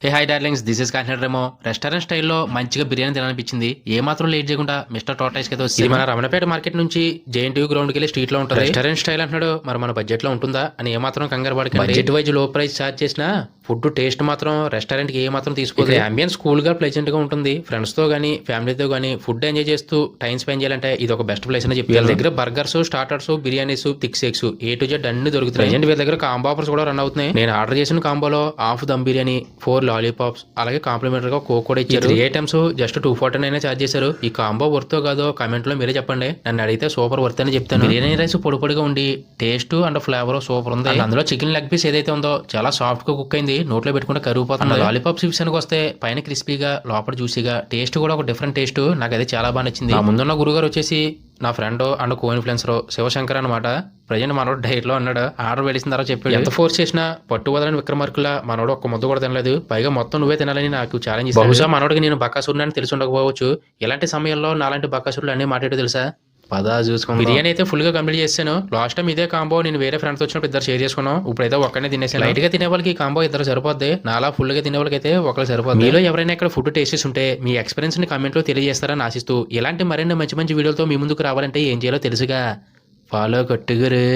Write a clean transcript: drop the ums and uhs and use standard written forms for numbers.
Hey hi darlings, this is కాకినాడరేమో. Restaurant స్టైల్లో మంచిగా బిర్యానీ తినాలనిపించింది. ఏ మాత్రం లేట్ చేయకుండా మిస్టర్ టోటైస్ అయితే వచ్చింది. మన రమణపేట మార్కెట్ నుంచి జేఎన్టీయూ గ్రౌండ్కి వెళ్ళి స్ట్రీట్ లో ఉంటుంది. రెస్టారెంట్ స్టైల్ అంటున్నాడు, మరి మన బడ్జెట్ లో ఉంటుందా అని ఏ మాత్రం కంగారు పడకండి. బడ్జెట్ వైజ్ లో ప్రైస్ చార్జ్ చేసినా ఫుడ్ టేస్ట్ మాత్రం రెస్టారెంట్ కి ఏ మాత్రం తీసుకోదు. అంబియన్స్ కూల్ గా ప్లెజెంట్ గా ఉంటుంది. ఫ్రెండ్స్ తో గానీ ఫ్యామిలీతో గానీ ఫుడ్ ఎంజాయ్ చేస్తూ టైం స్పెండ్ చేయాలంటే ఇది ఒక బెస్ట్ ప్లేస్ అని చెప్పి. వీళ్ళ దగ్గర burgers, starters, biryanis, thick shakes A to Z అన్ని దొరుకుతాయి. ప్రజెంట్ వీళ్ళ దగ్గర కాంబో ఆఫర్స్ కూడా రన్ అవుతున్నాయి. నేను ఆర్డర్ చేసిన కాంబోలో హాఫ్ దమ్ బిర్యానీ, 4 లాలీపాప్స్, అలాగే కాంప్లిమెంటరీ గా కోక్ కూడా ఇచ్చారు. 3 ఐటమ్స్ జస్ట్ 249 చార్జ్ చేశారు. ఈ కాంబో వర్తో కాదో కామెంట్ లో మీరే చెప్పండి. నన్ను అడిగితే సూపర్ వర్త్ అని చెప్తాను. బిర్యానీ రైస్ పొడి పొడిగా ఉండి టేస్ట్ అండ్ ఫ్లేవర్ సూపర్ ఉంది. అందులో చికెన్ లెగ్ పీస్ ఏదైతే ఉందో చాలా సాఫ్ట్ గా కుక్ అయింది. నోట్లో పెట్టుకుంటే కరిగిపోతుంది. లాలీపాప్ చిప్స్ అని వస్తే పైన క్రిస్పీగా లోపల జ్యూసీగా, టేస్ట్ కూడా ఒక డిఫరెంట్ టేస్ట్. నాకు అది చాలా బాగా నచ్చింది. నా ముందున్న గురుగారు వచ్చేసి నా friend and co influencer Shivashankar అనమాట. ప్రజెంట్ మనోడు డైట్ లో అన్నాడు. ఆర్డర్ వేసిన తర్వాత చెప్పాడు, ఎంత ఫోర్స్ చేసినా పట్టు వదలని విక్రమార్కుల మనోడు ఒక్క ముద్ద కూడా తినలేదు. పైగా మొత్తం నువ్వే తినాలని నాకు ఛాలెంజ్. బహుశా మనోడికి నేను బకాసురుడు అని తెలిసి ఉండకపోవచ్చు. ఇలాంటి సమయంలో నాలాంటి బకాసురులు అన్ని మాట్లాడో తెలుసా. పదా చూసుకోండి. బిర్యానీ అయితే ఫుల్ గా కంప్లీట్ చేశాను. లాస్ట్ టైం ఇదే కాంబో నేను వేరే ఫ్రెండ్స్ వచ్చినప్పుడు ఇద్దరు షేర్ చేసుకున్నాం. ఇప్పుడైతే ఒక్కనే తినేసాను. లైట్ గా తినే వాళ్ళకి ఈ కాంబో ఇద్దరు సరిపోద్ది. నాలా ఫుల్ గా తినే వాళ్ళకి అయితే ఒకరు సరిపోద్ది. మీలో ఎవరైనా ఇక్కడ ఫుడ్ టేస్టెస్ ఉంటే మీ ఎక్స్పీరియన్స్ ని కామెంట్ లో తెలియజేస్తారని ఆశిస్తూ, ఇలాంటి మరిన్ని మంచి మంచి వీడియోలతో మీ ముందుకు రావాలంటే ఏం చేయాలో తెలుసుగా. ఫాలో కొట్టుగురు.